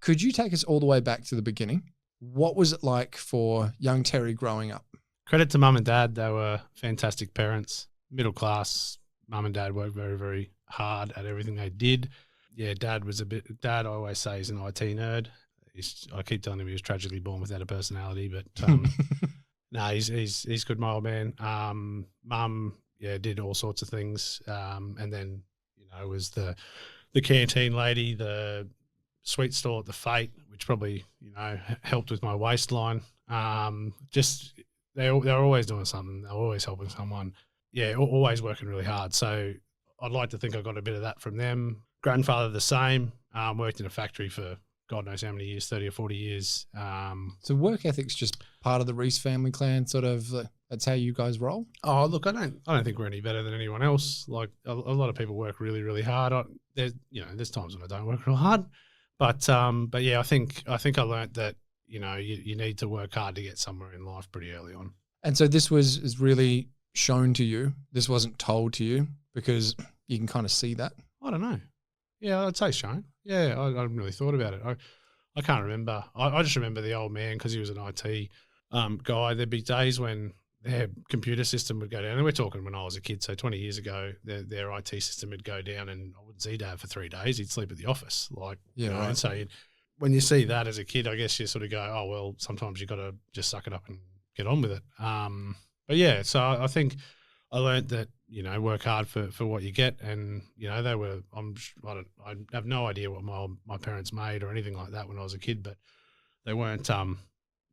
Could you take us all the way back to the beginning? What was it like for young Terry growing up? Credit to mum and dad. They were fantastic parents, middle class. Mum and dad worked very, very hard at everything they did. Yeah, dad, I always say, is an IT nerd. I keep telling him he was tragically born without a personality, but no, he's good, my old man. Mum, did all sorts of things. And then, was the canteen lady, the sweet stall at the Fate, which probably, helped with my waistline. They're always doing something. They're always helping someone. Yeah, always working really hard. So I'd like to think I got a bit of that from them. Grandfather the same, worked in a factory for God knows how many years, 30 or 40 years. So work ethic's just part of the Reese family clan, sort of, that's how you guys roll? Oh, look, I don't think we're any better than anyone else. Like a lot of people work really, really hard. There's times when I don't work real hard. But yeah, I think I learnt that, you need to work hard to get somewhere in life pretty early on. And so this is really shown to you. This wasn't told to you because you can kind of see that. I don't know. Yeah, I'd say shown. Yeah, I haven't really thought about it. I can't remember. I just remember the old man because he was an IT guy. There'd be days when their computer system would go down. And we're talking when I was a kid, so 20 years ago, their IT system would go down and I wouldn't see Dad for 3 days. He'd sleep at the office. Right. And so when you see that as a kid, I guess you sort of go, oh, well, sometimes you got to just suck it up and get on with it. But yeah, so I think I learned that, work hard for what you get. And, they were, I have no idea what my parents made or anything like that when I was a kid, but they weren't, they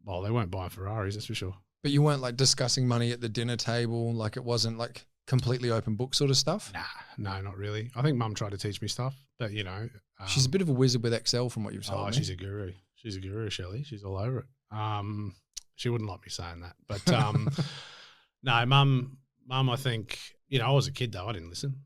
weren't buying Ferraris, that's for sure. But you weren't like discussing money at the dinner table, like it wasn't like completely open book sort of stuff? No, not really. I think Mum tried to teach me stuff, but she's a bit of a wizard with Excel from what you've told me. She's a guru. She's a guru, Shelley. She's all over it. She wouldn't like me saying that, but no, Mum, I think, I was a kid though. I didn't listen.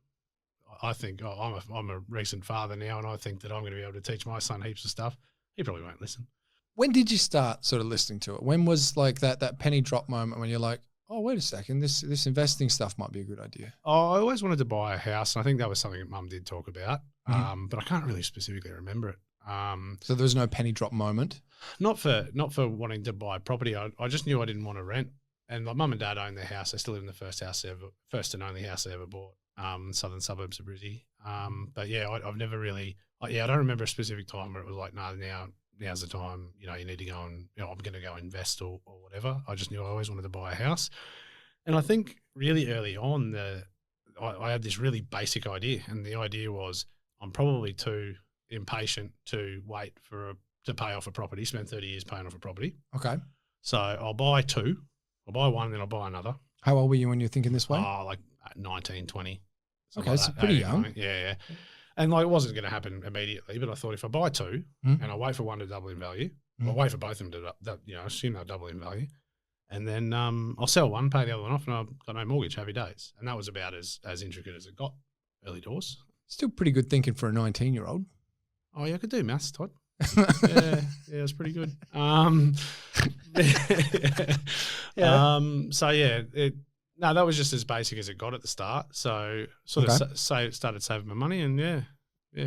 I think I'm a recent father now, and I think that I'm going to be able to teach my son heaps of stuff. He probably won't listen. When did you start sort of listening to it? When was like that penny drop moment when you're like, oh, wait a second, this investing stuff might be a good idea? Oh, I always wanted to buy a house, and I think that was something that Mum did talk about, but I can't really specifically remember it. So there was no penny drop moment? Not for wanting to buy property. I just knew I didn't want to rent. And my mum and dad owned their house. They still live in the first and only house they ever bought, southern suburbs of Brizzy. But yeah, I've never really, I don't remember a specific time where it was like, no, now's the time, you need to go and, I'm going to go invest or whatever. I just knew I always wanted to buy a house. And I think really early on, I had this really basic idea. And the idea was I'm probably too impatient to wait to pay off a property, spend 30 years paying off a property. Okay. So I'll buy 2. I'll buy one, then I'll buy another. How old were you when you're thinking this way? Oh, like 19, 20. Okay, so pretty young. Yeah. And like it wasn't going to happen immediately, but I thought if I buy 2 and I wait for one to double in value, I'll wait for both of them to, assume they'll double in value. And then I'll sell one, pay the other one off, and I've got no mortgage, happy days. And that was about as intricate as it got early doors. Still pretty good thinking for a 19-year-old. Oh, yeah, I could do maths, Todd. yeah, it was pretty good. So yeah, that was just as basic as it got at the start. So started saving my money, and yeah,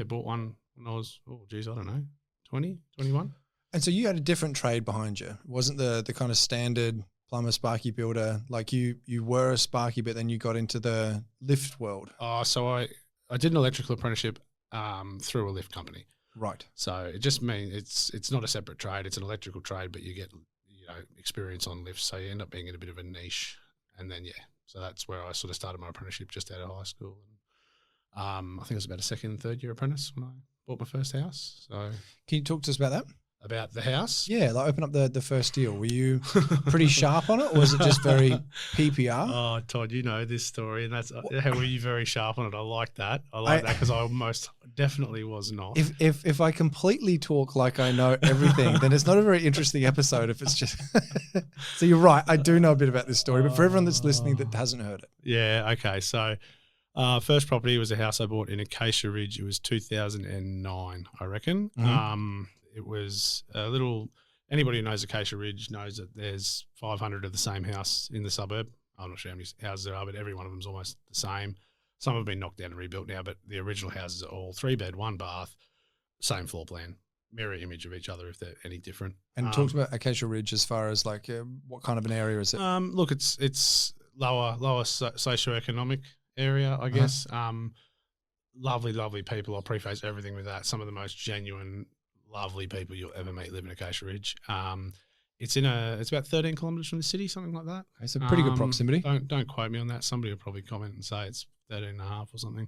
bought one when I was, I don't know, 20, 21. And so you had a different trade behind you. It wasn't the kind of standard plumber, sparky builder. Like you were a sparky, but then you got into the lift world. Oh, so I did an electrical apprenticeship through a lift company. Right. So it just means it's not a separate trade. It's an electrical trade, but you get experience on lifts. So you end up being in a bit of a niche. And then so that's where I sort of started my apprenticeship just out of high school. And I think it was about a second, third year apprentice when I bought my first house. So can you talk to us about that? About the house? Yeah, like open up the first deal. Were you pretty sharp on it, or was it just very PPR? Oh, Todd, you know this story, and that's how were you very sharp on it? I like that. I like that because I most definitely was not. If I completely talk like I know everything, then it's not a very interesting episode. If it's just so you're right, I do know a bit about this story, but for everyone that's listening that hasn't heard it, yeah, okay. So first property was a house I bought in Acacia Ridge. It was 2009, I reckon. Mm-hmm. It was a little – anybody who knows Acacia Ridge knows that there's 500 of the same house in the suburb. I'm not sure how many houses there are, but every one of them is almost the same. Some have been knocked down and rebuilt now, but the original houses are all 3-bed, 1 bath, same floor plan. mirror image of each other if they're any different. And talked about Acacia Ridge as far as like what kind of an area is it? Look, it's lower socioeconomic area, I guess. Lovely people. I'll preface everything with that. Some of the most genuine, lovely people you'll ever meet live in Acacia Ridge. It's about 13 kilometres from the city, something like that. It's a pretty good proximity. Don't quote me on that. Somebody will probably comment and say it's 13 and a half or something.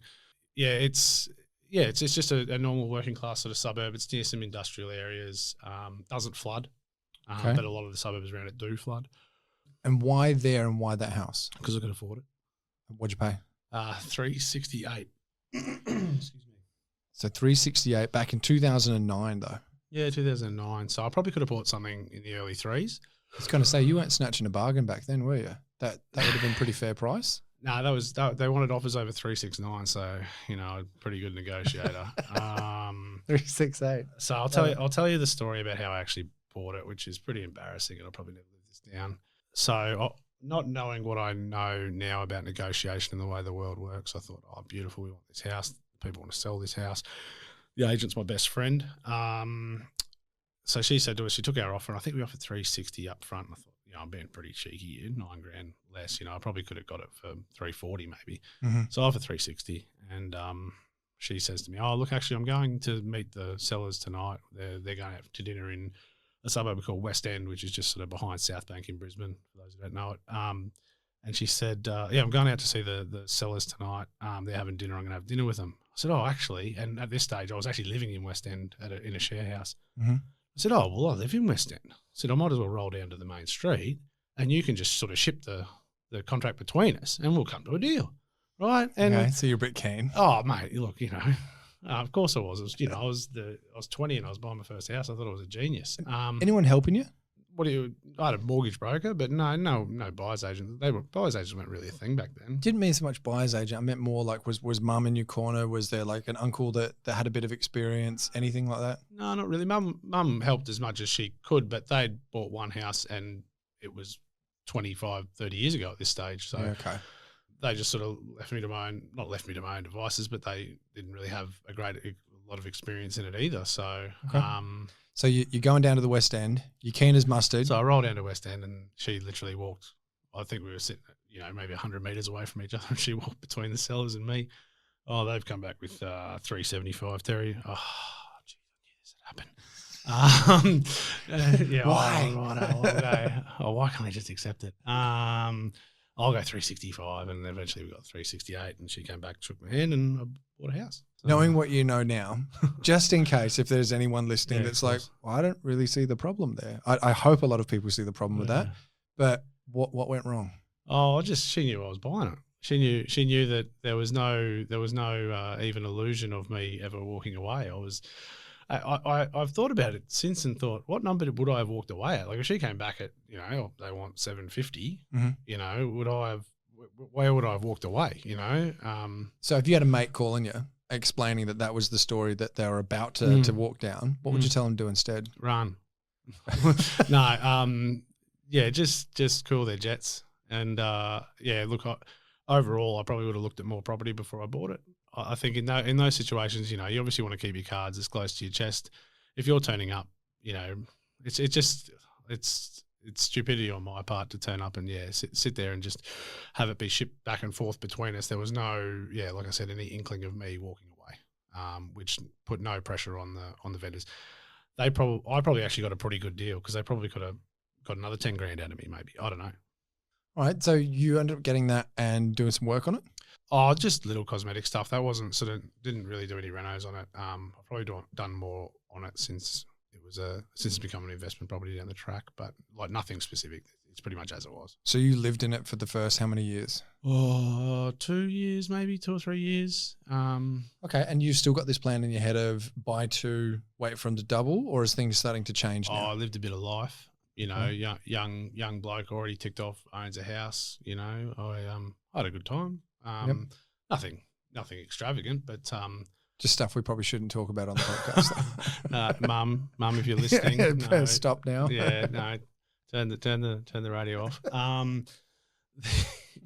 It's just a normal working class sort of suburb. It's near some industrial areas. Doesn't flood, but a lot of the suburbs around it do flood. And why there and why that house? Because I could afford it. What'd you pay? $368. Excuse me. So $368 back in 2009 though. Yeah, 2009. So I probably could have bought something in the early threes. I was going to say, you weren't snatching a bargain back then, were you? That would have been pretty fair price. No, they wanted offers over 369. So a pretty good negotiator. 368. So I'll tell you the story about how I actually bought it, which is pretty embarrassing, and I'll probably never live this down. So not knowing what I know now about negotiation and the way the world works, I thought, oh, beautiful, we want this house. People want to sell this house. The agent's my best friend. So she said to us, she took our offer, and I think we offered 360 up front. And I thought, I'm being pretty cheeky here, $9,000 less. I probably could have got it for 340 maybe. Mm-hmm. So I offered 360, and she says to me, oh, look, actually, I'm going to meet the sellers tonight. They're going out to dinner in a suburb called West End, which is just sort of behind Southbank in Brisbane, for those who don't know it. And she said, I'm going out to see the sellers tonight. They're having dinner. I'm going to have dinner with them. I said, oh, actually, and at this stage, I was actually living in West End in a share house. Mm-hmm. I said, oh, well, I live in West End. I said, I might as well roll down to the main street and you can just sort of ship the contract between us and we'll come to a deal, right? And okay, so you're a bit keen. Oh, mate, look, of course I was. I was 20 and I was buying my first house. I thought I was a genius. Anyone helping you? I had a mortgage broker, but no buyer's agent. Buyer's agents weren't really a thing back then. Didn't mean so much buyer's agent. I meant more like was mum in your corner? Was there like an uncle that had a bit of experience? Anything like that? No, not really. Mum helped as much as she could, but they'd bought one house and it was 25, 30 years ago at this stage. So okay. They just sort of not left me to my own devices, but they didn't really have a lot of experience in it either. So, okay. So you're going down to the West End. You're keen as mustard. So I rolled down to West End and she literally walked, I think we were sitting, maybe 100 metres away from each other and she walked between the sellers and me. Oh, they've come back with 375, Terry. Oh, gee, I knew this would happen. Yeah. Why? Why can't they just accept it? I'll go 365 and eventually we got 368 and she came back, shook my hand and I bought a house. So, knowing what you know now, just in case if there's anyone listening that's like, well, I don't really see the problem there. I hope a lot of people see the problem with that. But what went wrong? Oh, she knew I was buying it. She knew that there was no even illusion of me ever walking away. I've thought about it since and thought, what number would I have walked away at? Like if she came back at, they want 750, mm-hmm. Where would I have walked away, So if you had a mate calling you, explaining that was the story that they were about to walk down, what would you tell them to do instead? Run. No, just cool their jets. And look, overall, I probably would have looked at more property before I bought it. I think in those situations, you obviously want to keep your cards as close to your chest. If you're turning up, it's stupidity on my part to turn up and sit there and just have it be shipped back and forth between us. There was no, like I said, any inkling of me walking away, which put no pressure on the vendors. I probably actually got a pretty good deal because they probably could have got another 10 grand out of me, maybe. I don't know. All right. So you ended up getting that and doing some work on it? Oh, just little cosmetic stuff. That wasn't didn't really do any renos on it. I've probably done more on it since it's become an investment property down the track, but like nothing specific. It's pretty much as it was. So you lived in it for the first how many years? Oh, 2 years, maybe 2 or 3 years. Okay. And you've still got this plan in your head of buy two, wait for them to double, or is things starting to change now? I lived a bit of life, young bloke already ticked off, owns a house, I had a good time. Nothing extravagant, but just stuff we probably shouldn't talk about on the podcast. Mum, if you're listening, no, stop now. Yeah, no, turn the radio off.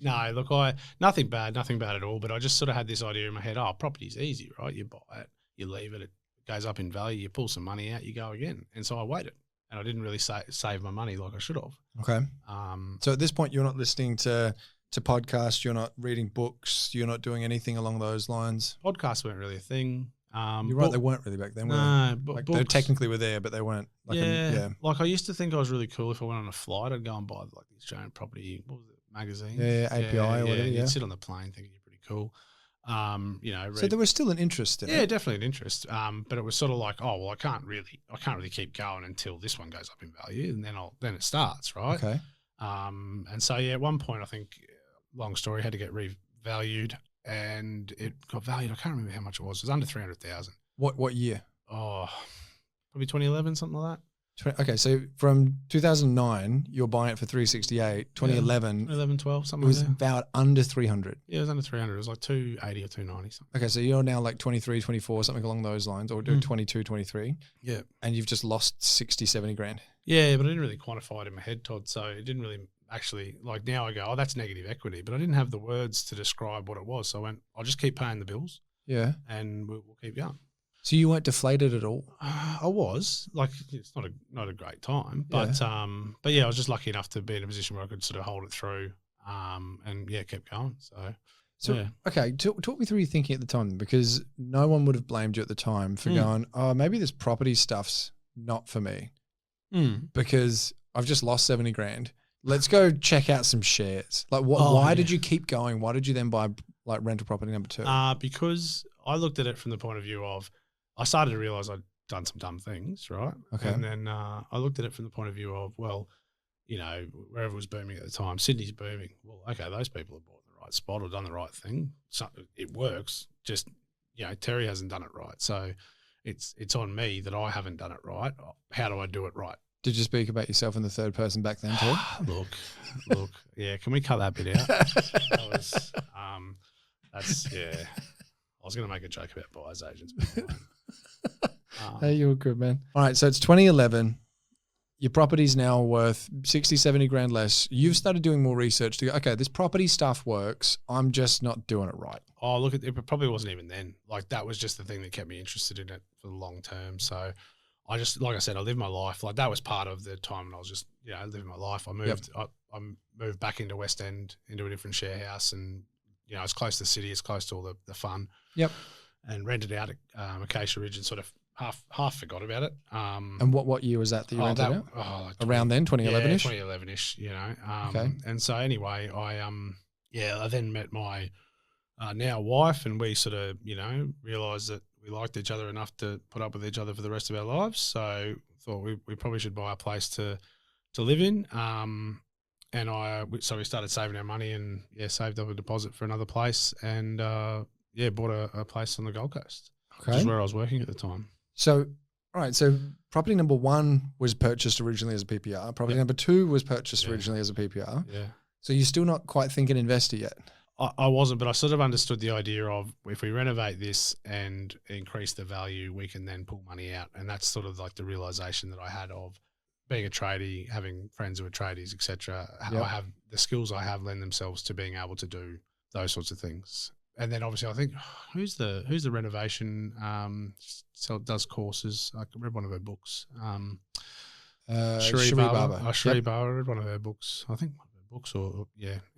No, look, nothing bad at all. But I just sort of had this idea in my head. Oh, property's easy, right? You buy it, you leave it, it goes up in value, you pull some money out, you go again. And so I waited, and I didn't really save my money like I should have. Okay. So at this point, you're not listening to podcasts, you're not reading books, you're not doing anything along those lines. Podcasts weren't really a thing. You're right, they weren't really back then, were no, they? but Like books, they technically were there, but they weren't. Like yeah. Like I used to think I was really cool if I went on a flight, I'd go and buy like these giant property, what was it, magazines? Yeah, API or whatever. Yeah. You'd sit on the plane thinking you're pretty cool. Read, so there was still an interest in it. Yeah, definitely an interest. But it was sort of like, oh well, I can't really keep going until this one goes up in value, and then it starts, right? Okay. And so yeah, at one point I think, long story, had to get revalued, and it got valued. I can't remember how much it was. It was under 300,000. What year? Oh, probably 2011, something like that. Okay, so from 2009, you're buying it for 368. 2011, 2011, 12, something it was like that. about under 300. Yeah, it was under 300. It was like 280 or 290 something. Okay, so you're now like 23, 24, something along those lines, or doing 22, 23. Yeah. And you've just lost 60, 70 grand. Yeah, but I didn't really quantify it in my head, Todd. So it didn't really actually, like now I go, oh, that's negative equity. But I didn't have the words to describe what it was. So I went, I'll just keep paying the bills. Yeah. And we'll keep going. So you weren't deflated at all? I was. Like, it's not a great time. But yeah, I was just lucky enough to be in a position where I could sort of hold it through and yeah, kept going. So yeah. Okay, talk me through your thinking at the time, because no one would have blamed you at the time for going, oh, maybe this property stuff's not for me because I've just lost 70 grand. Let's go check out some shares. Like, why did you keep going? Why did you then buy like rental property number 2? Because I looked at it from the point of view of, I started to realize I'd done some dumb things, right? Okay. And then I looked at it from the point of view of, well, you know, wherever was booming at the time, Sydney's booming. Well, okay, those people have bought in the right spot or done the right thing. So it works. Just, you know, Terry hasn't done it right. So it's on me that I haven't done it right. How do I do it right? Did you speak about yourself in the third person back then too? Look. Yeah, can we cut that bit out? That was, that's, yeah. I was going to make a joke about buyer's agents. Hey, you were good, man. All right, so it's 2011. Your property's now worth 60, 70 grand less. You've started doing more research to go, okay, this property stuff works. I'm just not doing it right. Oh, look, it probably wasn't even then. Like, that was just the thing that kept me interested in it for the long term. So I just, like I said, I lived my life. Like, that was part of the time when I was just, you know, living my life. I moved, I moved back into West End, into a different share house, and, you know, it's close to the city, it's close to all the fun. Yep. And rented out at Acacia Ridge and sort of half forgot about it. And what year was that you rented out? Like around then, 2011-ish? Yeah, 2011-ish, you know. Okay. And so anyway, I then met my now wife, and we sort of, you know, realised that we liked each other enough to put up with each other for the rest of our lives. So thought we probably should buy a place to live in. So we started saving our money and saved up a deposit for another place, and bought a place on the Gold Coast, which is where I was working at the time. So, all right. So property number 1 was purchased originally as a PPR. Property number 2 was purchased originally as a PPR. Yeah. So you're still not quite thinking investor yet. I wasn't, but I sort of understood the idea of, if we renovate this and increase the value, we can then pull money out. And that's sort of like the realization that I had of being a tradie, having friends who are tradies, etc. Yep. I have the skills I have lend themselves to being able to do those sorts of things. And then obviously I think, who's the renovation, does courses. I read one of her books. Cherie Barber. Cherie Barber. I read one of her books. I think one of her books,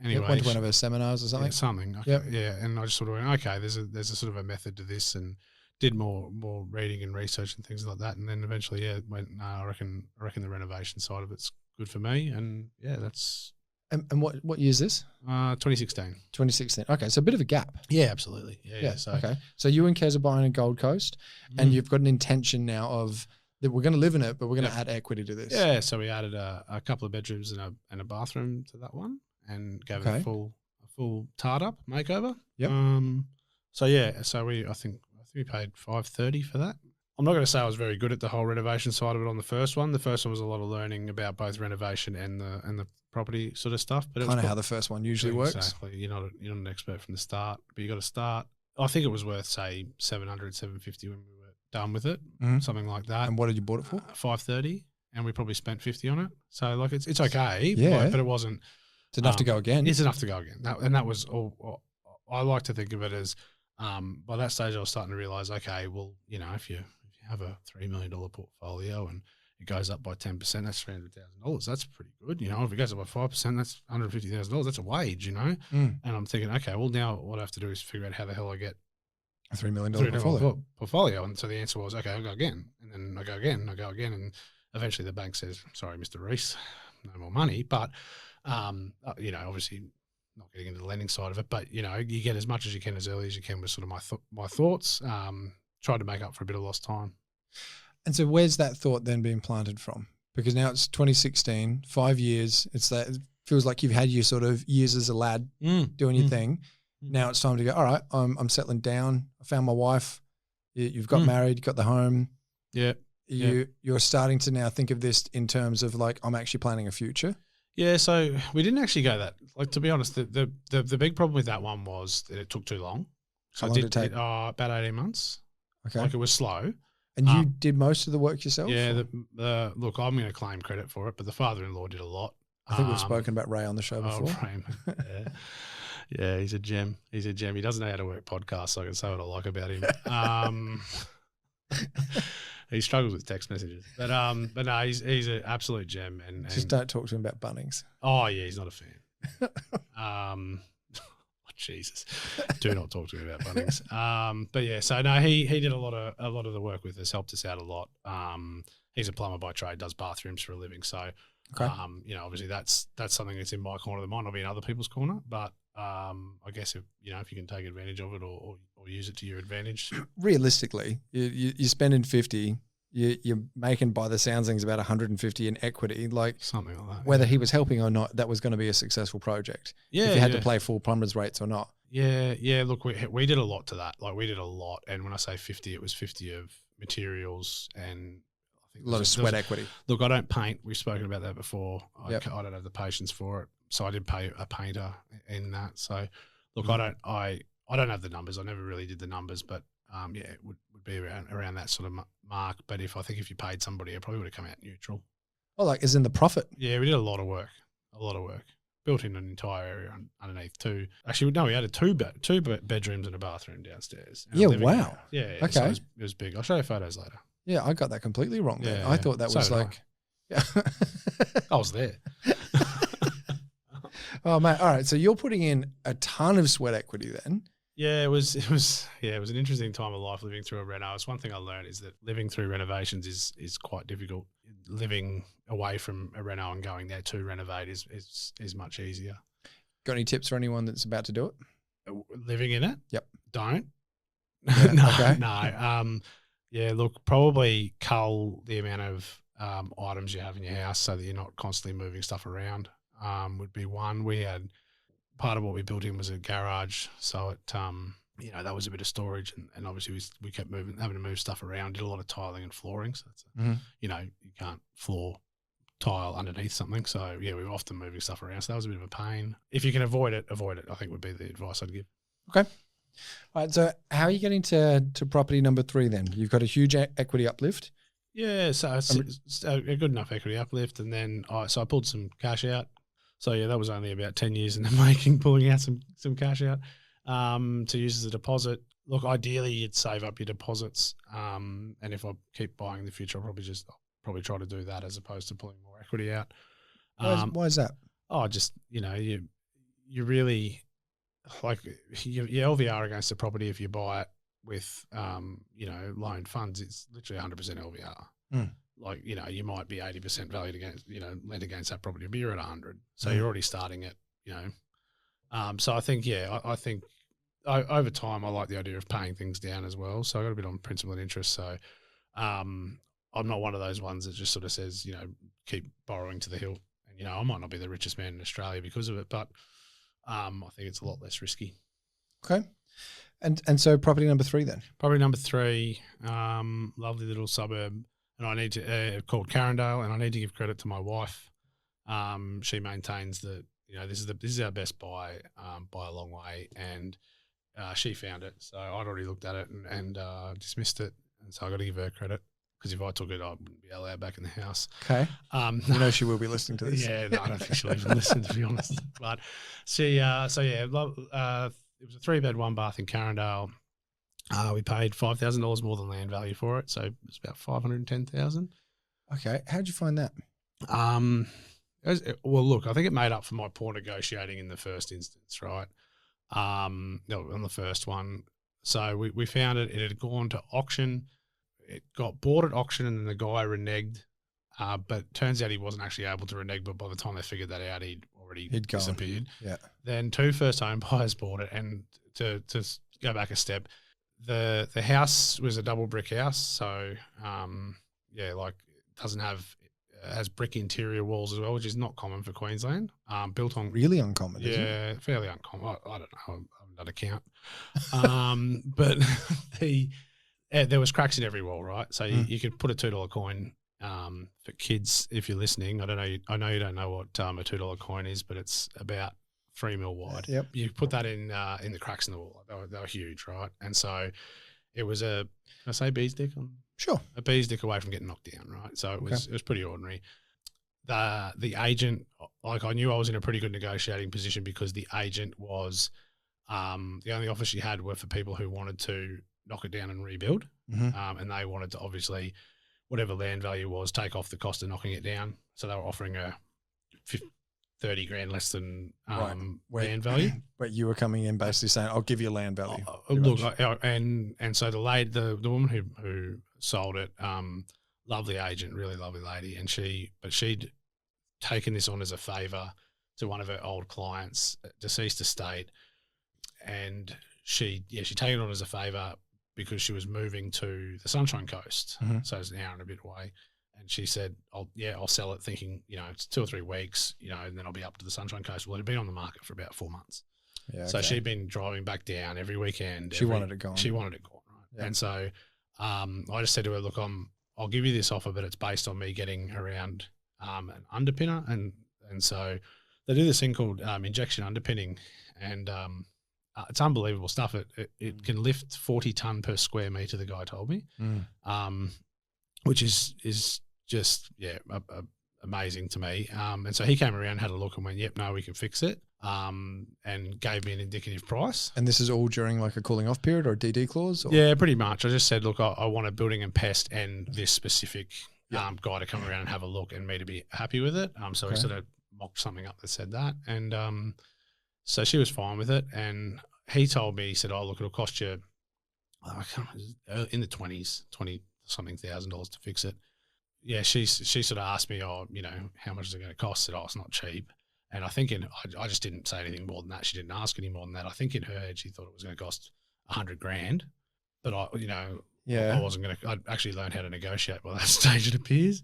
anyway. Went to one of her seminars or something. Yeah, something. Okay. Yeah. And I just sort of went, okay, there's a sort of a method to this, and did more reading and research and things like that. And then eventually, went, no, I reckon the renovation side of it's good for me. And that's. And what year is this? 2016. 2016. Okay, so a bit of a gap. Yeah, absolutely. Yeah. So, okay. So you and Kez are buying a Gold Coast, and you've got an intention now of that we're going to live in it, but we're going to add equity to this. Yeah. So we added a couple of bedrooms and a bathroom to that one, and gave it a full tart up makeover. Yep. I think we paid $530 for that. I'm not going to say I was very good at the whole renovation side of it on the first one. The first one was a lot of learning about both renovation and the property sort of stuff. But kind of how the first one usually works. Exactly. You're not an expert from the start, but you got to start. I think it was worth, say, $700, $750 when we were done with it, something like that. And what did you bought it for? $530, and we probably spent $50 on it. So like it's okay, but it wasn't. It's enough to go again. It's enough to go again. And that was all. I like to think of it as by that stage I was starting to realise, okay, well, you know, if you have a $3 million portfolio and it goes up by 10%, that's $300,000. That's pretty good. You know, if it goes up by 5%, that's $150,000. That's a wage, you know? And I'm thinking, okay, well, now what I have to do is figure out how the hell I get a $3 million portfolio. And so the answer was, okay, I'll go again. And then I go again, and I go again. And eventually the bank says, sorry, Mr. Reese, no more money. But, you know, obviously not getting into the lending side of it, but, you know, you get as much as you can as early as you can with sort of my thoughts. Tried to make up for a bit of lost time. And so where's that thought then being planted from? Because now it's 2016, 5 years. It feels like you've had your sort of years as a lad doing your thing. Now it's time to go, all right, I'm settling down. I found my wife. You've got married, you got the home. Yeah. You're starting to now think of this in terms of like, I'm actually planning a future. Yeah. So we didn't actually go that, like, to be honest, the big problem with that one was that it took too long. So How long did it take? About 18 months. Okay. Like, it was slow. And you did most of the work yourself? Yeah. Look, I'm going to claim credit for it, but the father-in-law did a lot. I think we've spoken about Ray on the show before. Ray, yeah. Yeah, he's a gem. He's a gem. He doesn't know how to work podcasts, so I can say what I like about him. He struggles with text messages, but no, he's an absolute gem. And just don't talk to him about Bunnings. Oh yeah, he's not a fan. Jesus, do not talk to me about Bunnings. But yeah, so no, he did a lot of the work with us, helped us out a lot. He's a plumber by trade, does bathrooms for a living. So, okay. You know, obviously that's something that's in my corner. That might not be in other people's corner, but I guess if you can take advantage of it or use it to your advantage. Realistically, you're spending 50. You're making, by the sounds things, about 150 in equity. Like something like that. Whether he was helping or not, that was going to be a successful project. Yeah, if you had to play full plumbers rates or not. Yeah. Look, we did a lot to that. Like, we did a lot, and when I say 50, it was 50 of materials and I think a lot of sweat equity. Look, I don't paint. We've spoken about that before. I don't have the patience for it, so I did pay a painter in that. So, look, I don't have the numbers. I never really did the numbers, but yeah, it would be around that sort of mark. But if you paid somebody, it probably would have come out neutral. Oh, like as in the profit? Yeah, we did a lot of work. Built in an entire area underneath too. Actually, no, we had two bedrooms and a bathroom downstairs. Yeah, wow. Yeah. Okay. So it was big. I'll show you photos later. Yeah, I got that completely wrong. Yeah, I thought that was like, yeah. I was there. Oh mate, all right. So you're putting in a ton of sweat equity then. Yeah, it was an interesting time of life living through a reno. It's one thing I learned is that living through renovations is quite difficult. Living away from a reno and going there to renovate is much easier. Got any tips for anyone that's about to do it? Living in it? Yep. Don't. Yeah, no, okay. No. Yeah, look, probably cull the amount of items you have in your house so that you're not constantly moving stuff around. Would be one. We had part of what we built in was a garage, so it that was a bit of storage, and obviously we kept having to move stuff around. Did a lot of tiling and flooring, so it's you can't floor tile underneath something. So yeah, we were often moving stuff around. So that was a bit of a pain. If you can avoid it. I think would be the advice I'd give. Okay. All right. So how are you getting to property number 3 then? You've got a huge equity uplift. Yeah, so it's a good enough equity uplift, and then I pulled some cash out. So yeah, that was only about 10 years in the making, pulling out some cash out to use as a deposit. Look, ideally you'd save up your deposits, and if I keep buying in the future, I'll probably try to do that as opposed to pulling more equity out. Why is that? Oh, just you really like your LVR against the property if you buy it with loan funds. It's literally 100% LVR. Like, you might be 80% valued against, lent against that property, but you're at 100. So you're already starting at, so I think, I think over time, I like the idea of paying things down as well. So I got a bit on principal and interest. So I'm not one of those ones that just sort of says, keep borrowing to the hill. And, I might not be the richest man in Australia because of it, but I think it's a lot less risky. Okay. And so property number 3 then? Property number 3, lovely little suburb. And I need to called Carindale, and I need to give credit to my wife. She maintains that this is our best buy by a long way, and she found it. So I'd already looked at it and dismissed it, and so I got to give her credit because if I took it, I wouldn't be allowed back in the house. Okay. She will be listening to this. Yeah, no, I don't think she'll even listen, to be honest. But she, it was a 3-bed, 1 bath in Carindale. We paid $5,000 more than land value for it, so it's about $510,000. Okay, how'd you find that? Well, look, I think it made up for my poor negotiating in the first instance, right? No, on the first one. So we found it. It had gone to auction. It got bought at auction, and then the guy reneged. But turns out he wasn't actually able to renege. But by the time they figured that out, he'd already disappeared. Yeah. Then 2 first-home buyers bought it, and to go back a step, the house was a double brick house. So like it doesn't have. Has brick interior walls as well, which is not common for Queensland. Built on really uncommon, isn't it? Yeah, fairly uncommon. I don't know. I haven't done a count. But there was cracks in every wall, right? So you could put a $2 coin for kids if you're listening. I know you don't know what a $2 coin is, but it's about 3 mil wide. Yep. You put that in the cracks in the wall. They were huge, right? And so it was can I say bee's dick? Sure. A bee's dick away from getting knocked down, right? So it was pretty ordinary. The agent, like I knew I was in a pretty good negotiating position because the agent was the only offers she had were for people who wanted to knock it down and rebuild. And they wanted to obviously, whatever land value was, take off the cost of knocking it down. So they were offering a 30 grand less than land value. But you were coming in basically saying, I'll give you land value. Look, and so the woman who sold it, lovely agent, really lovely lady, and she'd taken this on as a favour to one of her old clients, deceased estate, and she'd taken it on as a favour because she was moving to the Sunshine Coast, so it's an hour and a bit away. And she said, I'll sell it thinking, it's 2 or 3 weeks, and then I'll be up to the Sunshine Coast. Well, it had been on the market for about 4 months. Yeah, so she'd been driving back down every weekend. She wanted it gone. She wanted it gone, right? Yeah. And so I just said to her, look, I'll give you this offer, but it's based on me getting around an underpinner. And so they do this thing called injection underpinning, and it's unbelievable stuff. It can lift 40 tonne per square metre, the guy told me, which is just amazing to me. And so he came around, had a look, and went, "Yep, no, we can fix it." And gave me an indicative price. And this is all during like a cooling off period or a DD clause? Or? Yeah, pretty much. I just said, look, I want a building and pest and this specific guy to come around and have a look and me to be happy with it. So he sort of mocked something up that said that, and so she was fine with it. And he told me, he said, "Oh, look, it'll cost you in the 20 something $1,000 to fix it." Yeah, she sort of asked me, "Oh, how much is it going to cost?" I said, "Oh, it's not cheap." And I think I just didn't say anything more than that. She didn't ask any more than that. I think in her head she thought it was going to cost $100 grand, but I wasn't going to. I'd actually learned how to negotiate by that stage, it appears.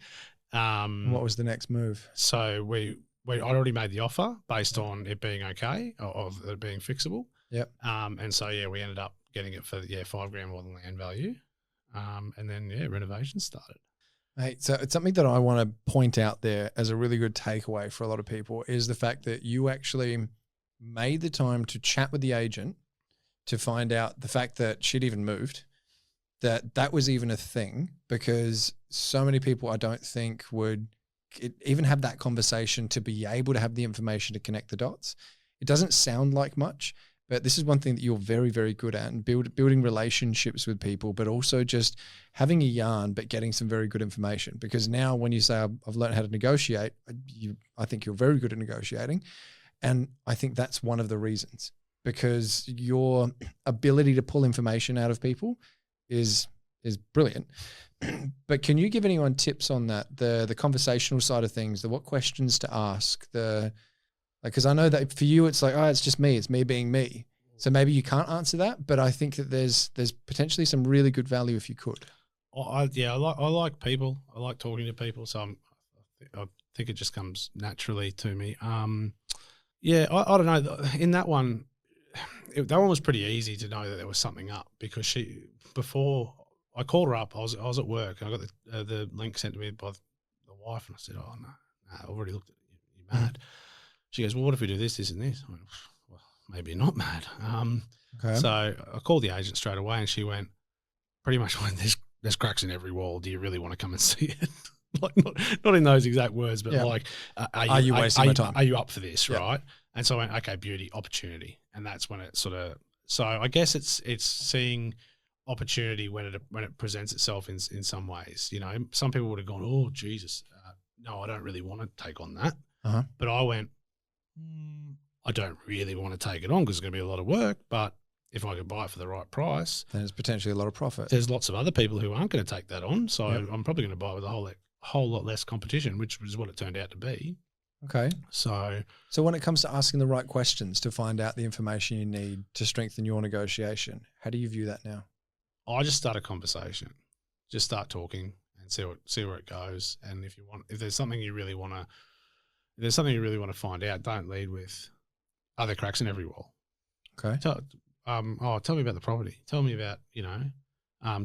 What was the next move? So I'd already made the offer based on it being okay, of it being fixable. Yep. And so we ended up getting it for $5 grand more than land value. And then renovations started. Hey, so it's something that I want to point out there as a really good takeaway for a lot of people is the fact that you actually made the time to chat with the agent to find out the fact that she'd even moved, that was even a thing, because so many people I don't think would even have that conversation to be able to have the information to connect the dots. It doesn't sound like much, but this is one thing that you're very, very good at, and building relationships with people, but also just having a yarn, but getting some very good information. Because now when you say, I've learned how to negotiate, I think you're very good at negotiating. And I think that's one of the reasons, because your ability to pull information out of people is brilliant. But can you give anyone tips on that? The conversational side of things, what questions to ask, because I know that for you, it's like, it's just me. It's me being me. So maybe you can't answer that, but I think that there's potentially some really good value if you could. I like people. I like talking to people. So I think it just comes naturally to me. I don't know. In that one was pretty easy to know that there was something up, because before I called her up, I was at work and I got the link sent to me by the wife, and I said, "Oh no, I've already looked at it. You're mad." She goes, "Well, what if we do this, this, and this?" I went, "Well, maybe you're not mad." Okay. So I called the agent straight away, and she pretty much went, "There's cracks in every wall. Do you really want to come and see it?" Like not in those exact words, but like, are you wasting my time? Are you up for this, right? And so I went, "Okay, beauty, opportunity," and that's when it sort of. So I guess it's seeing opportunity when it presents itself in some ways. You know, some people would have gone, oh, Jesus, no, I don't really want to take on that. But I went, I don't really want to take it on because it's going to be a lot of work, but if I could buy it for the right price, then there's potentially a lot of profit. There's lots of other people who aren't going to take that on, so I'm probably going to buy it with a whole lot less competition, which was what it turned out to be. Okay. So when it comes to asking the right questions to find out the information you need to strengthen your negotiation, how do you view that now? I just start a conversation, just start talking and see where it goes. And if there's something you really want to find out, don't lead with, are there cracks in every wall? Okay. Tell me about the property. Tell me about, do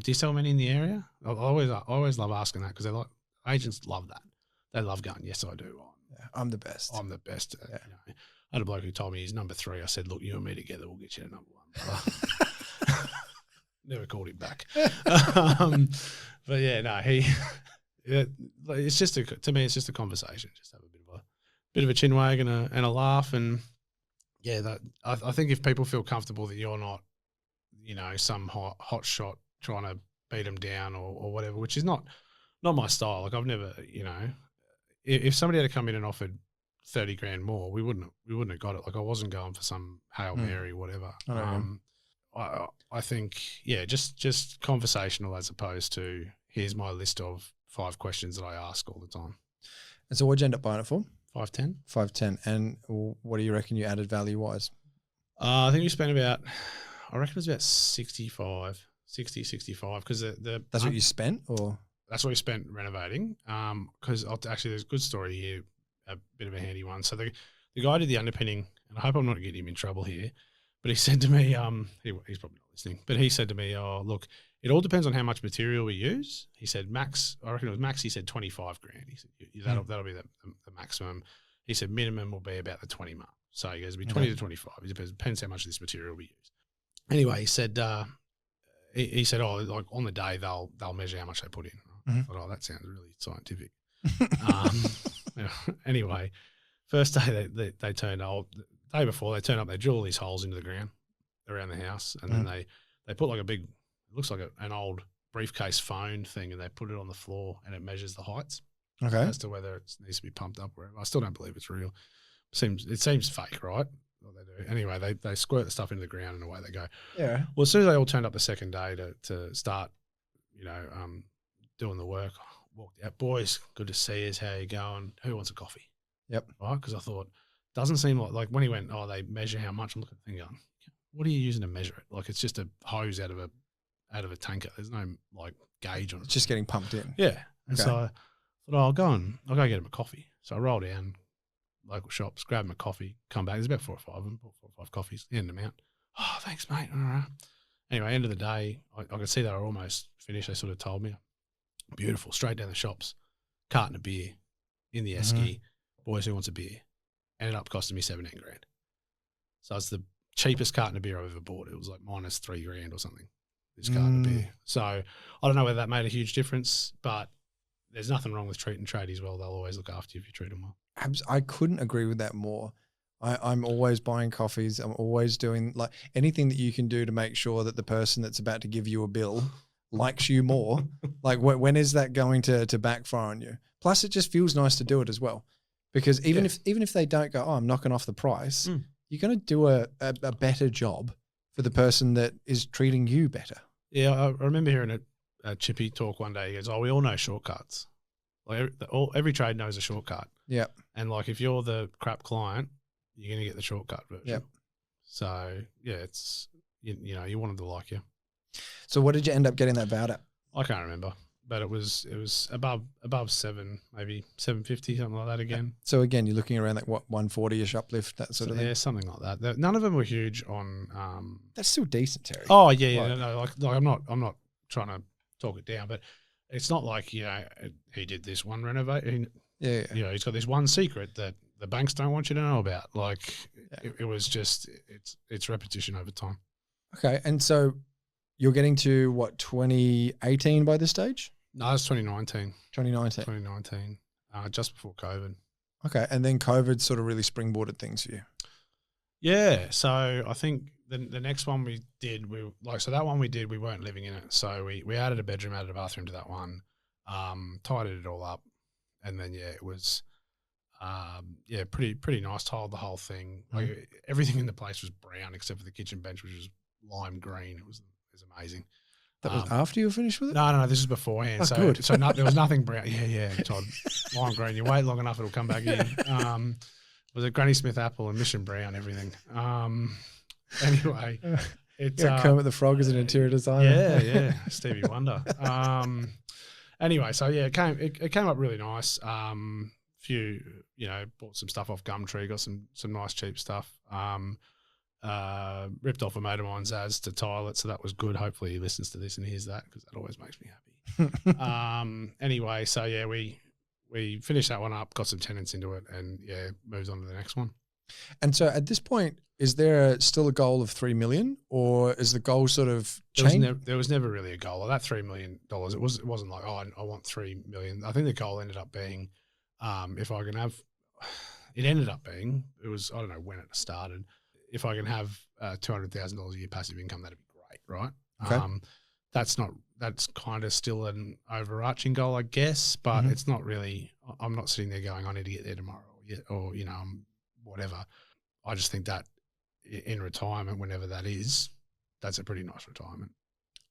you sell many in the area? I always love asking that because agents love that. They love going, yes, I do. I'm the best. I'm the best. I had a bloke who told me he's number 3. I said, look, you and me together, we'll get you to number 1. Never called him back. But yeah, no, it's just to me, it's just a conversation. Just have a bit of a chin wag and a laugh. And yeah, I think if people feel comfortable that you're not, some hot shot trying to beat them down or whatever, which is not my style. Like I've never, if somebody had come in and offered 30 grand more, we wouldn't have got it. Like I wasn't going for some Hail Mary, whatever. I think, just conversational as opposed to here's my list of 5 questions that I ask all the time. And so what'd you end up buying it for? 510. 510. And what do you reckon you added value wise? I think we spent about, I reckon it was about 60, 65 because that's what you spent or? That's what we spent renovating. Because actually there's a good story here, a bit of a handy one. So the guy did the underpinning, and I hope I'm not getting him in trouble here, but he said to me, he's probably not listening, but he said to me, oh, look, it all depends on how much material we use. He said max, I reckon it was max, he said 25 grand. He said, that'll be the maximum. He said minimum will be about the 20 mark. So he goes, it'll be 20 to 25. It depends how much of this material we use. Anyway, he said, oh, like on the day they'll measure how much they put in. I thought, oh, that sounds really scientific. Anyway, first day they turned up. The day before they turned up, they drill all these holes into the ground around the house, and then they put like a big, it looks like an old briefcase phone thing, and they put it on the floor, and it measures the heights as to whether it needs to be pumped up or whatever. I still don't believe it's real. It seems fake, right? What they do. Anyway, they squirt the stuff into the ground and away they go. Yeah. Well, as soon as they all turned up the second day to start, doing the work, walked out, boys, good to see us. How you going? Who wants a coffee? Yep. Right? Because I thought, doesn't seem like when he went, oh, they measure how much. I'm looking at the thing going, what are you using to measure it? Like it's just a hose out of a tanker. There's no like gauge on it. It's just getting pumped in. Yeah. And so I thought, oh, I'll go get him a coffee. So I rolled down local shops, grabbed him a coffee, come back. There's about 4 or 5 of them, 4 or 5 coffees, hand them out. Oh, thanks, mate. All right. Anyway, end of the day, I could see they were almost finished. They sort of told me. Beautiful, straight down the shops, carton of beer in the esky. Boys, who wants a beer? Ended up costing me 17 grand. So it's the cheapest carton of beer I've ever bought. It was like minus 3 grand or something, this carton of beer. So I don't know whether that made a huge difference, but there's nothing wrong with treating tradies well. They'll always look after you if you treat them well. I couldn't agree with that more. I'm always buying coffees. I'm always doing like anything that you can do to make sure that the person that's about to give you a bill likes you more. Like when is that going to backfire on you? Plus it just feels nice to do it as well, because even if they don't go, oh, I'm knocking off the price, you're going to do a better job for the person that is treating you better. Yeah. I remember hearing a Chippy talk one day. He goes, oh, we all know shortcuts. Like every trade knows a shortcut. Yeah. And like, if you're the crap client, you're going to get the shortcut version. Yep. So yeah, it's, you want them to like you. So what did you end up getting that valve at? I can't remember, but it was above 7, maybe 750, something like that again. So again, you're looking around like what, 140-ish uplift, that sort of thing? Yeah, something like that. None of them were huge on. That's still decent, Terry. Oh yeah. No, like I'm not trying to talk it down, but it's not like, he did this one renovation. Yeah. He's got this one secret that the banks don't want you to know about. Like it was just, it's repetition over time. Okay. And so you're getting to what, 2018 by this stage? No, it's 2019. 2019. Just before COVID. Okay. And then COVID sort of really springboarded things for you. Yeah. So I think the next one we did, so that one we did, we weren't living in it. So we added a bedroom, added a bathroom to that one, tidied it all up. And then, it was, pretty nice. Tiled the whole thing. Like everything in the place was brown except for the kitchen bench, which was lime green. It was amazing. That was after you were finished with it? No, this is beforehand. Oh, good. So there was nothing brown. Yeah, Todd. Lime green. You wait long enough, it'll come back in. It was a Granny Smith apple and Mission Brown, everything. Anyway, it's Kermit the Frog as an interior designer. Yeah, Stevie Wonder. Anyway, so it came up really nice. Few, bought some stuff off Gumtree, got some nice cheap stuff. Ripped off a mate of mine, Zaz, to tile it, so that was good. Hopefully he listens to this and hears that because that always makes me happy. Anyway, so we finished that one up, got some tenants into it, and moved on to the next one. And so at this point, is there still a goal of 3 million, or is the goal sort of changed? There was never really a goal. That $3 million, it wasn't like, I want 3 million. I think the goal ended up being, if I can have, it ended up being, it was, I don't know when it started, if I can have $200,000 a year passive income, that'd be great, right? Okay. That's kind of still an overarching goal, I guess, but it's not really, I'm not sitting there going, I need to get there tomorrow or whatever. I just think that in retirement, whenever that is, that's a pretty nice retirement.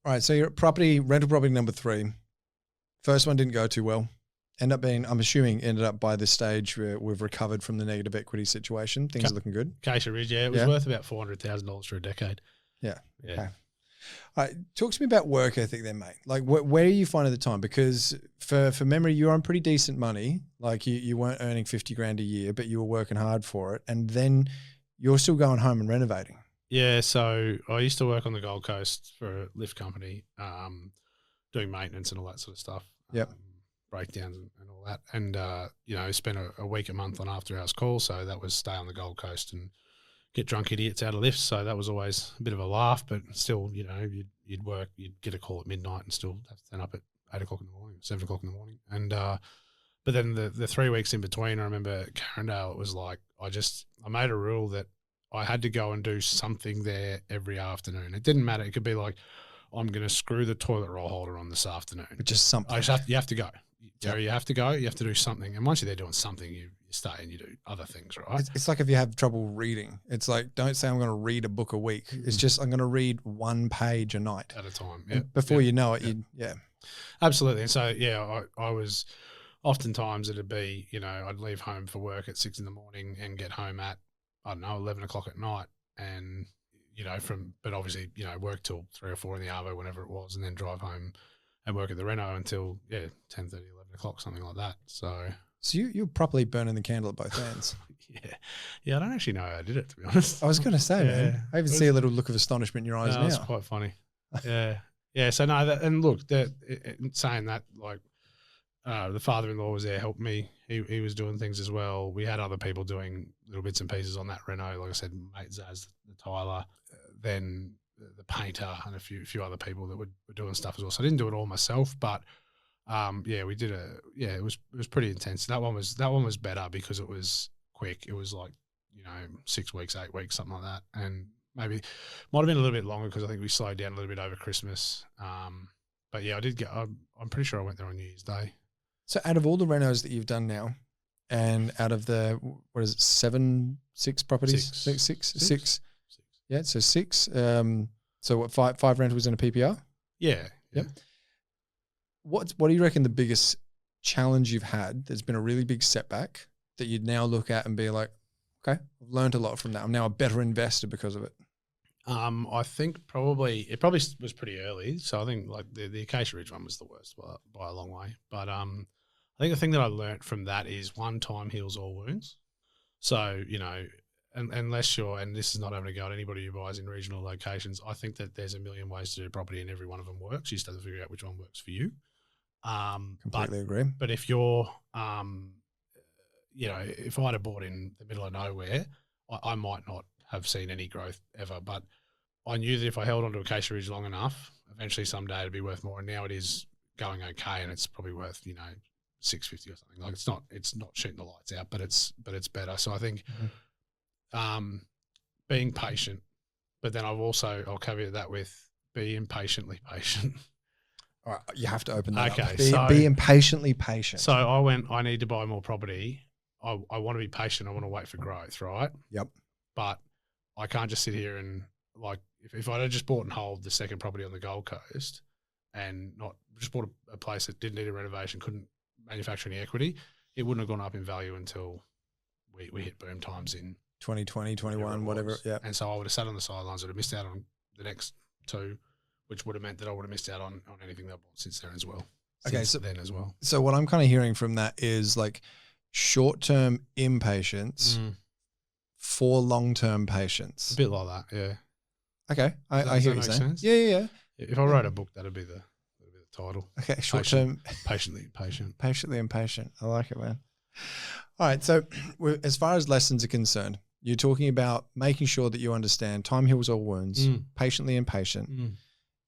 All right. So you're at rental property number 3. First one didn't go too well. I'm assuming ended up by this stage where we've recovered from the negative equity situation. Things are looking good. Acacia Ridge, it was worth about $400,000 for a decade. Yeah. Okay. All right, talk to me about work ethic then, mate. Like where are you finding the time? Because for memory, you're on pretty decent money. Like you weren't earning 50 grand a year, but you were working hard for it. And then you're still going home and renovating. Yeah. So I used to work on the Gold Coast for a lift company, doing maintenance and all that sort of stuff. Yep. Breakdowns and all that. And, spent a week, a month on after hours calls. So that was stay on the Gold Coast and get drunk idiots out of lifts. So that was always a bit of a laugh, but still, you'd work, you'd get a call at midnight and still have to turn up at 8 o'clock in the morning, 7 o'clock in the morning. And, but then the 3 weeks in between, I remember at Carindale, it was like, I made a rule that I had to go and do something there every afternoon. It didn't matter. It could be like, I'm going to screw the toilet roll holder on this afternoon. But just something. You have to go. Terry, you have to go. You have to do something. And once you're there doing something, you stay and you do other things, right? It's like if you have trouble reading. It's like, don't say I'm going to read a book a week. It's just I'm going to read 1 page a night. At a time, yeah. Before you know it, Absolutely. And so, I was oftentimes it'd be, I'd leave home for work at 6 a.m. and get home at, 11 o'clock at night. And, but obviously, work till 3 or 4 in the arvo, whenever it was, and then drive home and work at the reno until 10:30, 11 o'clock, something like that. So you're properly burning the candle at both ends. Yeah. I don't actually know how I did it, to be honest. I was going to say, man, I even see a little look of astonishment in your eyes now. It's quite funny. Yeah. So no, and look, saying that, like, the father-in-law was there, helped me. He was doing things as well. We had other people doing little bits and pieces on that reno. Like I said, mate Zaz, the tiler, then the painter, and a few other people that were doing stuff as well. So I didn't do it all myself, but we did it was pretty intense. That one was better because it was quick. It was like 6 weeks, 8 weeks, something like that, and maybe might have been a little bit longer because I think we slowed down a little bit over Christmas. But I did get. I'm pretty sure I went there on New Year's Day. So out of all the renos that you've done now, and out of the, what is it, 6 properties? Six. Yeah, so 6. So what, 5 rentals in a PPR? Yeah. Yep. What do you reckon the biggest challenge you've had that's been a really big setback that you'd now look at and be like, okay, I've learned a lot from that. I'm now a better investor because of it. I think it probably was pretty early. So I think like the Acacia Ridge one was the worst by a long way. But I think the thing that I learned from that is one time heals all wounds. So, unless and this is not having a go at anybody who buys in regional locations, I think that there's a million ways to do property and every one of them works. You just have to figure out which one works for you. Completely agree. But if you're, if I'd have bought in the middle of nowhere, I might not have seen any growth ever. But I knew that if I held onto Acacia Ridge long enough, eventually someday it'd be worth more. And now it is going okay, and it's probably worth $650 or something. Like it's not shooting the lights out, but it's better. So I think being patient But then I'll caveat that with be impatiently patient. All right, you have to open that Okay, up. Be impatiently patient. So I need to buy more property. I want to be patient. I want to wait for growth, right? Yep. But I can't just sit here and like if I had just bought and hold the second property on the Gold Coast and not just bought a place that didn't need a renovation, couldn't manufacture any equity, it wouldn't have gone up in value until we hit boom times in 2020, 21, whatever. Yeah. And so I would have sat on the sidelines. Would have missed out on the next two, which would have meant that I would have missed out on anything that I bought since then as well. So what I'm kind of hearing from that is like short-term impatience for long-term patience. A bit like that, yeah. Okay, I hear you saying. Yeah. If I wrote a book, that'd be the title. Okay, short-term. Patiently patient. Patiently impatient. I like it, man. All right, so as far as lessons are concerned, you're talking about making sure that you understand time heals all wounds, patiently impatient.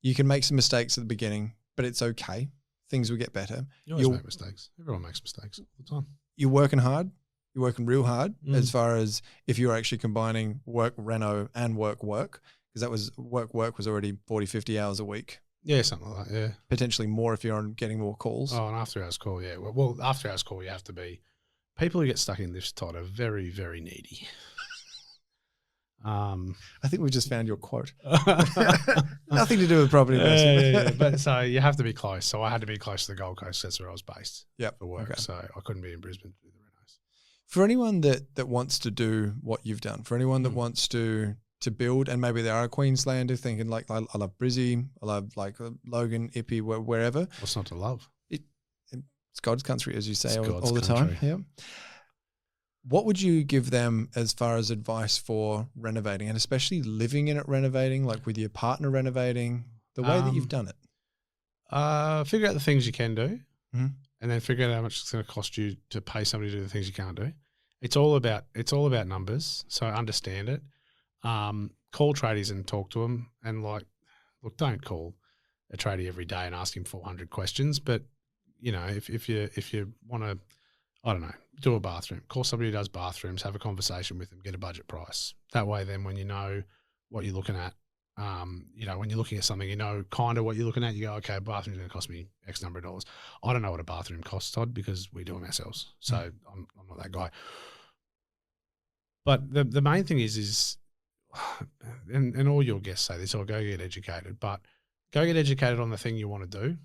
You can make some mistakes at the beginning, but it's okay. Things will get better. You always make mistakes. Everyone makes mistakes all the time. You're working hard. You're working real hard as far as if you're actually combining work, reno, and work, because that was work was already 40, 50 hours a week. Yeah, something like that, yeah. Potentially more if you're on getting more calls. Oh, an after-hours call, yeah. Well, after-hours call, you have to be – people who get stuck in this tight are very, very needy. I think we just found your quote. Nothing to do with property investment. Yeah. But so you have to be close. So I had to be close to the Gold Coast. That's where I was based for work. Okay. So I couldn't be in Brisbane to do the renos. For anyone that wants to do what you've done, for anyone that wants to build, and maybe they are a Queenslander thinking like, I love Brizzy, I love like Logan, Ippy, wherever. What's not to love? It's God's country, as you say all the time. Yeah. What would you give them as far as advice for renovating, and especially living in it, renovating, like with your partner renovating, the way that you've done it? Figure out the things you can do, and then figure out how much it's going to cost you to pay somebody to do the things you can't do. It's all about numbers, so understand it. Call tradies and talk to them, and look, don't call a tradie every day and ask him 400 questions, but you know, if you want to, I don't know, do a bathroom, call somebody who does bathrooms, have a conversation with them, get a budget price. That way, then when you know what you're looking at, you know, when you're looking at something, you know kind of what you're looking at, you go, okay, a bathroom's going to cost me X number of dollars. I don't know what a bathroom costs, Todd, because we do them ourselves. So I'm not that guy. But the main thing is and all your guests say this, or go get educated, but go get educated on the thing you want to do.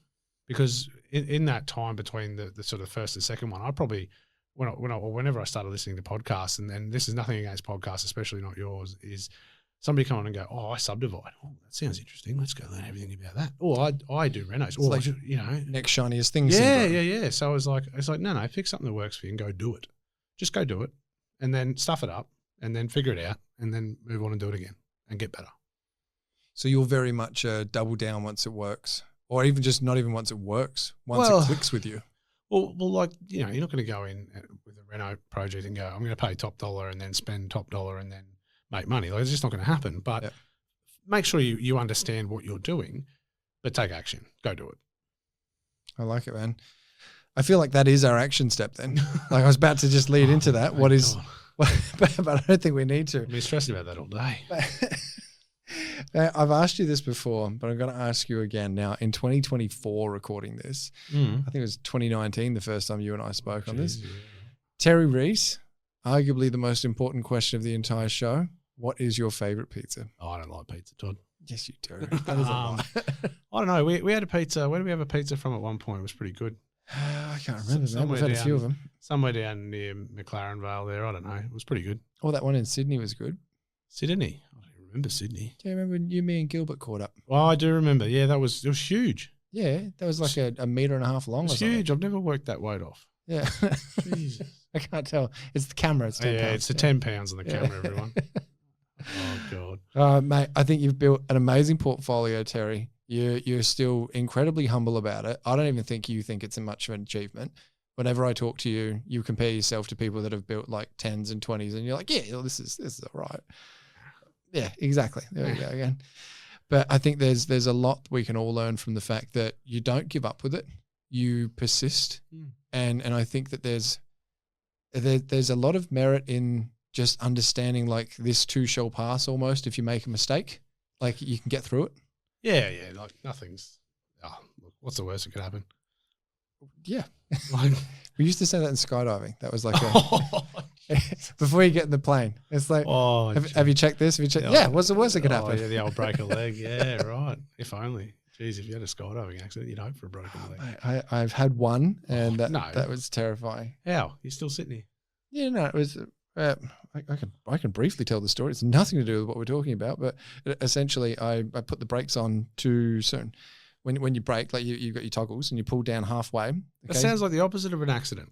Because in that time between the sort of first and second one, I probably, whenever I started listening to podcasts, and this is nothing against podcasts, especially not yours, is somebody come on and go, oh, I subdivide. Oh, that sounds interesting. Let's go learn everything about that. Or I do renos. Or, like, you know. Next shiniest thing. Yeah. So I was like, no, pick something that works for you and go do it. Just go do it. And then stuff it up and then figure it out and then move on and do it again and get better. So you're very much double down once it works. Or even just not even once it works, once it clicks with you. Well, like, you know, you're not going to go in with a reno project and go, I'm going to pay top dollar and then spend top dollar and then make money. Like, it's just not going to happen. But make sure you understand what you're doing, but take action. Go do it. I like it, man. I feel like that is our action step then. Like I was about to just lead into that. What is, but I don't think we need to. I've been stressing about that all day. I've asked you this before, but I'm going to ask you again now. In 2024, recording this, I think it was 2019 the first time you and I spoke on this. Yeah. Terry Reese, arguably the most important question of the entire show. What is your favorite pizza? Oh, I don't like pizza, Todd. Yes, you do. That is a lie. I don't know. We had a pizza. Where did we have a pizza from at one point? It was pretty good. I can't remember, man. We've had a few of them. Somewhere down near McLaren Vale there. I don't know. It was pretty good. Oh, that one in Sydney was good. Sydney? Remember Sydney? Do you remember me and Gilbert caught up? Oh, I do remember. Yeah, it was huge. Yeah, that was like a metre and a half long. It's huge. I've never worked that weight off. Yeah. Jesus. I can't tell. It's the camera. It's 10 pounds. It's the 10 pounds on the camera, everyone. Oh, God. Mate, I think you've built an amazing portfolio, Terry. You're still incredibly humble about it. I don't even think you think it's much of an achievement. Whenever I talk to you, you compare yourself to people that have built like 10s and 20s and you're like, yeah, this is all right. Yeah, exactly. There we go again. But I think there's a lot we can all learn from the fact that you don't give up with it. You persist. And I think that there's a lot of merit in just understanding like this too shall pass almost. If you make a mistake, like you can get through it. Yeah. Like nothing's. Oh, look, what's the worst that could happen? Yeah. Like, We used to say that in skydiving. That was like before you get in the plane. It's like, have you checked this? Have you checked? Yeah. What's the worst that could happen? Yeah, the old break a leg. Yeah, right. If only. Jeez, if you had a skydiving accident, you'd hope for a broken leg. I've had one, and that was terrifying. How? You're still sitting here? Yeah, no, it was. I can briefly tell the story. It's nothing to do with what we're talking about, but essentially, I put the brakes on too soon. When you brake, like you've got your toggles and you pull down halfway. Okay? That sounds like the opposite of an accident.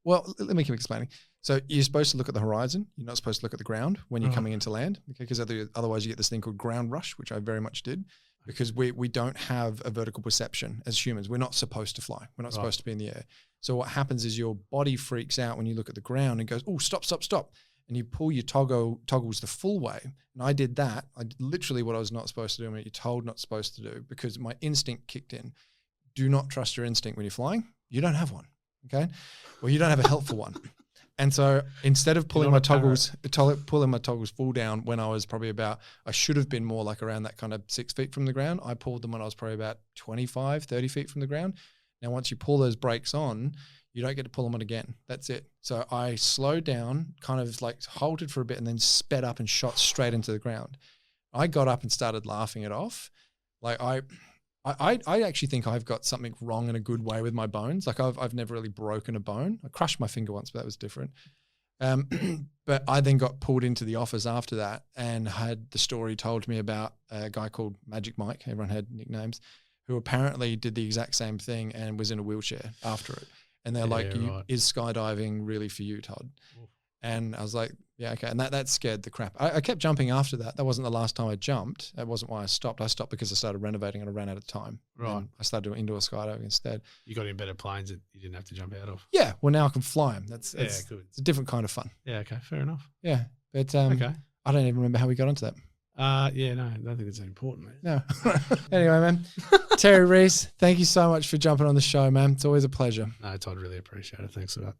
Well, let me keep explaining. So you're supposed to look at the horizon. You're not supposed to look at the ground when you're coming into land, okay? Because otherwise you get this thing called ground rush, which I very much did, because we don't have a vertical perception as humans. We're not supposed to fly. We're not supposed to be in the air. So what happens is your body freaks out when you look at the ground and goes, oh, stop. And you pull your toggles the full way. And I did that. I did literally what I was not supposed to do and what you're told not supposed to do, because my instinct kicked in. Do not trust your instinct when you're flying. You don't have one, okay? Well, you don't have a helpful one. And so instead of pulling my toggles full down when I was probably I should have been more like around that kind of 6 feet from the ground. I pulled them when I was probably about 25, 30 feet from the ground. Now, once you pull those brakes on, you don't get to pull them on again. That's it. So I slowed down, kind of like halted for a bit and then sped up and shot straight into the ground. I got up and started laughing it off. Like I actually think I've got something wrong in a good way with my bones. Like I've never really broken a bone. I crushed my finger once, but that was different. But I then got pulled into the office after that and had the story told to me about a guy called Magic Mike. Everyone had nicknames, who apparently did the exact same thing and was in a wheelchair after it. And they're is skydiving really for you, Todd? Oof. And I was like, yeah, okay. And that scared the crap. I kept jumping after that. That wasn't the last time I jumped. That wasn't why I stopped. I stopped because I started renovating and I ran out of time. Right. And I started doing indoor skydiving instead. You got in better planes that you didn't have to jump out of. Yeah. Well, now I can fly them. That's good. It's a different kind of fun. Yeah. Okay. Fair enough. Yeah. But okay. I don't even remember how we got onto that. Yeah, no, I don't think it's that important, mate. No. Anyway, man. Terry Reese, thank you so much for jumping on the show, man. It's always a pleasure. No, Todd, really appreciate it. Thanks for that.